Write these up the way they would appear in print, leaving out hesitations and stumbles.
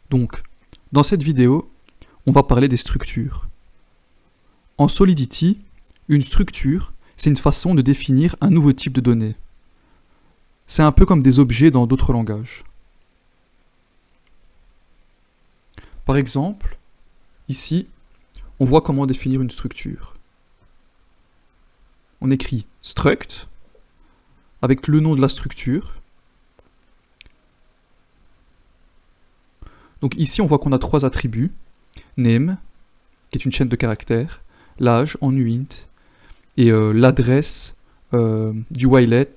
Donc, dans cette vidéo, on va parler des structures. En Solidity, une structure, c'est une façon de définir un nouveau type de données. C'est un peu comme des objets dans d'autres langages. Par exemple, ici, on voit comment définir une structure. On écrit struct avec le nom de la structure. Donc ici, on voit qu'on a trois attributs. Name, qui est une chaîne de caractères, l'âge en uint, et l'adresse du whilelet,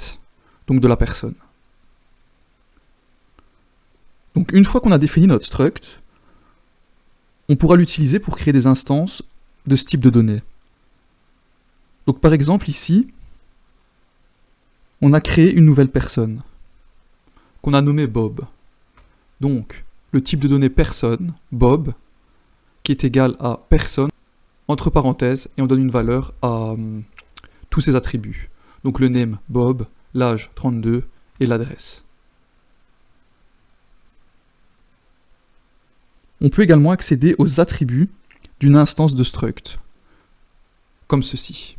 donc de la personne. Donc une fois qu'on a défini notre struct, on pourra l'utiliser pour créer des instances de ce type de données. Donc par exemple ici, on a créé une nouvelle personne, qu'on a nommée Bob. Donc le type de données personne, Bob, qui est égal à personne, entre parenthèses, et on donne une valeur à tous ses attributs. Donc le name Bob, l'âge 32 et l'adresse. On peut également accéder aux attributs d'une instance de struct, comme ceci.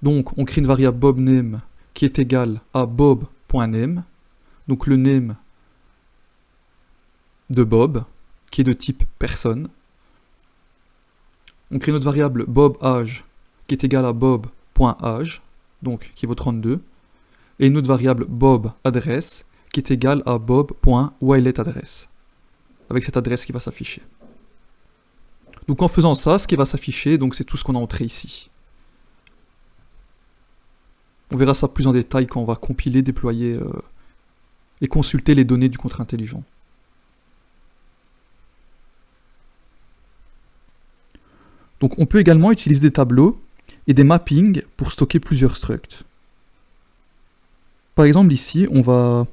Donc on crée une variable bobName qui est égale à bob.name, donc le name de Bob, qui est de type personne. On crée notre variable bobAge qui est égale à bob.age, donc qui vaut 32, et une autre variable bobAdresse qui est égale à bob.whileletAdresse, avec cette adresse qui va s'afficher. Donc en faisant ça, ce qui va s'afficher, donc c'est tout ce qu'on a entré ici. On verra ça plus en détail quand on va compiler, déployer et consulter les données du contre-intelligent. Donc on peut également utiliser des tableaux et des mappings pour stocker plusieurs structs. Par exemple ici, on va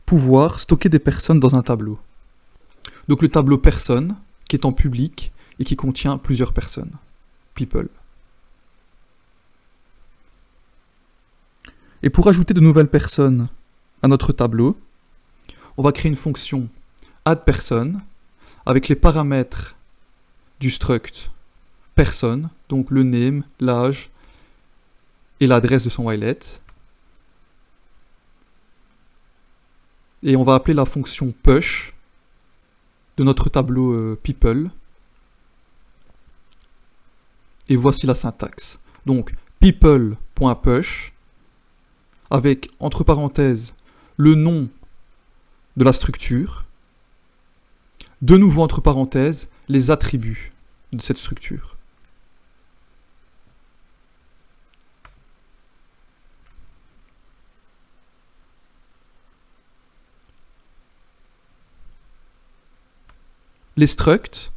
pouvoir stocker des personnes dans un tableau. Donc le tableau personne, qui est en public et qui contient plusieurs personnes. People. Et pour ajouter de nouvelles personnes à notre tableau, on va créer une fonction addPerson avec les paramètres du struct personne, donc le name, l'âge et l'adresse de son whilelet. Et on va appeler la fonction push de notre tableau people. Et voici la syntaxe. Donc people.push avec entre parenthèses le nom de la structure, de nouveau entre parenthèses les attributs de cette structure. Les structs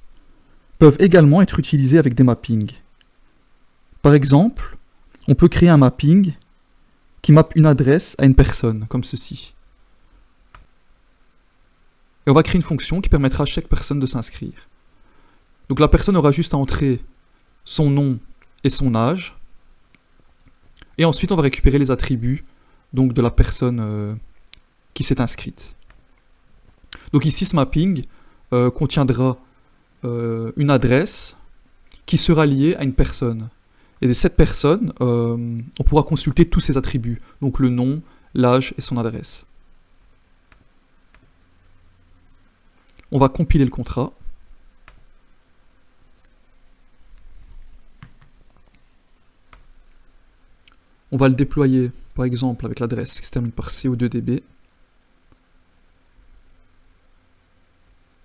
peuvent également être utilisés avec des mappings. Par exemple, on peut créer un mapping qui mappe une adresse à une personne, comme ceci. Et on va créer une fonction qui permettra à chaque personne de s'inscrire. Donc la personne aura juste à entrer son nom et son âge. Et ensuite, on va récupérer les attributs donc, de la personne qui s'est inscrite. Donc ici, ce mapping contiendra une adresse qui sera liée à une personne. Et de cette personne, on pourra consulter tous ses attributs, donc le nom, l'âge et son adresse. On va compiler le contrat. On va le déployer, par exemple, avec l'adresse qui se termine par CO2DB.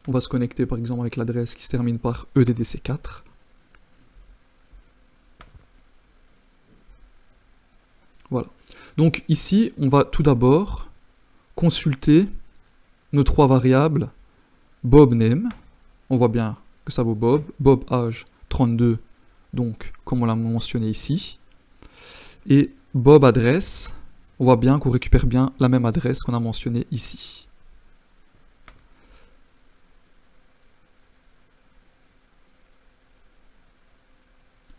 On va se connecter, par exemple, avec l'adresse qui se termine par EDDC4. Voilà. Donc ici, on va tout d'abord consulter nos trois variables bobName. On voit bien que ça vaut Bob. bobAge 32, donc comme on l'a mentionné ici. Et bobAdresse, on voit bien qu'on récupère bien la même adresse qu'on a mentionnée ici.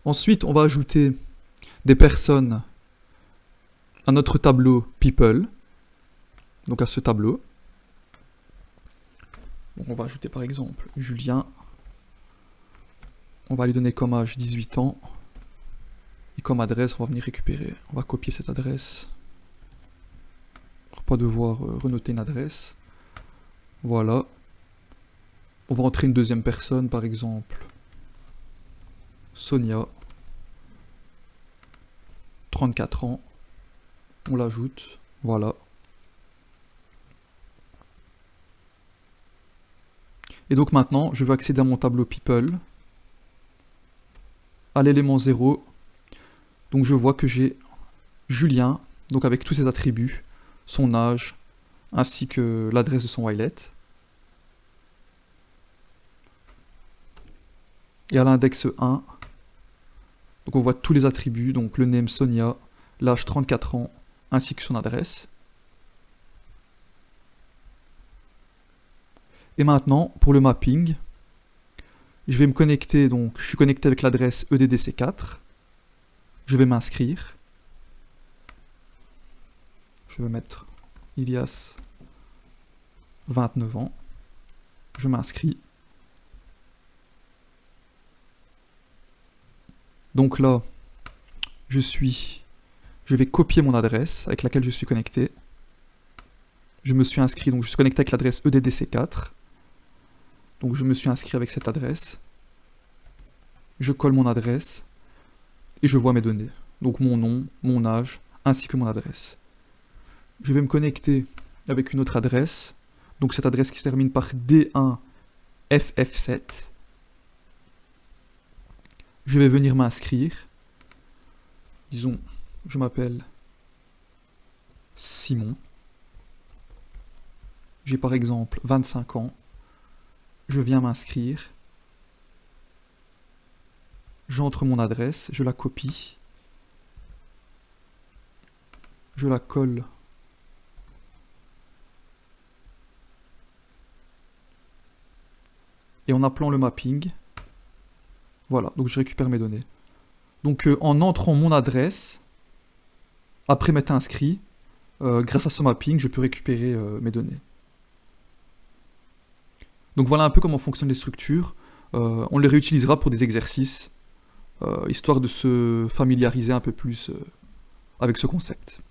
Ensuite, on va ajouter des personnes à notre tableau people. donc à ce tableau. Donc on va ajouter par exemple Julien. On va lui donner comme âge 18 ans. Et comme adresse, on va venir récupérer. On va copier cette adresse. Pour pas devoir renoter une adresse. Voilà. On va entrer une deuxième personne, par exemple. Sonia. 34 ans. On l'ajoute. Voilà. Et donc maintenant, je veux accéder à mon tableau People. À l'élément 0. Donc je vois que j'ai Julien, donc avec tous ses attributs, son âge, ainsi que l'adresse de son Wakelet. Et à l'index 1, donc on voit tous les attributs, donc le name Sonia, l'âge 34 ans, ainsi que son adresse. Et maintenant, pour le mapping, je vais me connecter, donc je suis connecté avec l'adresse EDDC4. Je vais m'inscrire. Je vais mettre Ilias, 29 ans. Je m'inscris. Donc là, je vais copier mon adresse avec laquelle je suis connecté. Je me suis inscrit, donc je suis connecté avec l'adresse EDDC4. Donc je me suis inscrit avec cette adresse. Je colle mon adresse et je vois mes données. Donc mon nom, mon âge, ainsi que mon adresse. Je vais me connecter avec une autre adresse. Donc cette adresse qui se termine par D1FF7. Je vais venir m'inscrire. Disons, je m'appelle Simon. J'ai par exemple 25 ans. Je viens m'inscrire. J'entre mon adresse, je la copie. Je la colle. Et en appelant le mapping, voilà, donc je récupère mes données. Donc en entrant mon adresse, après m'être inscrit, grâce à ce mapping, je peux récupérer mes données. Donc voilà un peu comment fonctionnent les structures. On les réutilisera pour des exercices, histoire de se familiariser un peu plus avec ce concept.